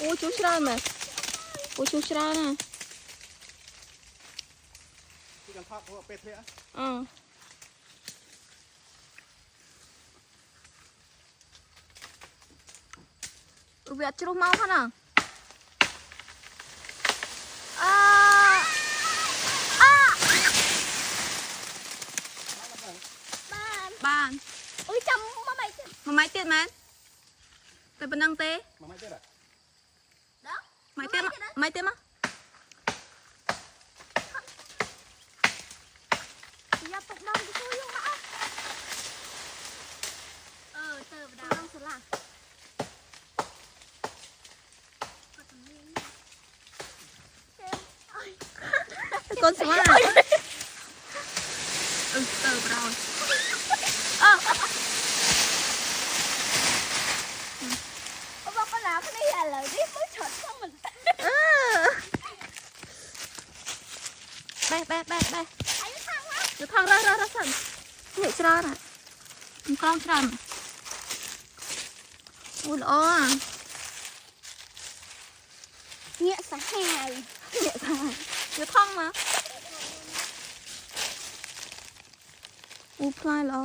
Ui chúច្រើនមែនui chúច្រើនណាពីកន្ថប់ពួកពេលធ្លាក់វាអត់ជ្រុះមកហ្នឹងណាបានអុយចាំមួយម៉ៃទៀតមែនតែប៉ុណ្ណឹងទេមួយម៉ៃទៀតហ៎ម៉ៃទៀតមកយ៉ាប់ទុកដងទៅជួយយកមកទៅបដាងស្លាកូនស្លាទៅបដោបែយកថងរ៉ះសិននេះច្រើនហ่ะកងច្រើនអូល្អងាកសាហាវយកថងមកអូផ្លែល្អ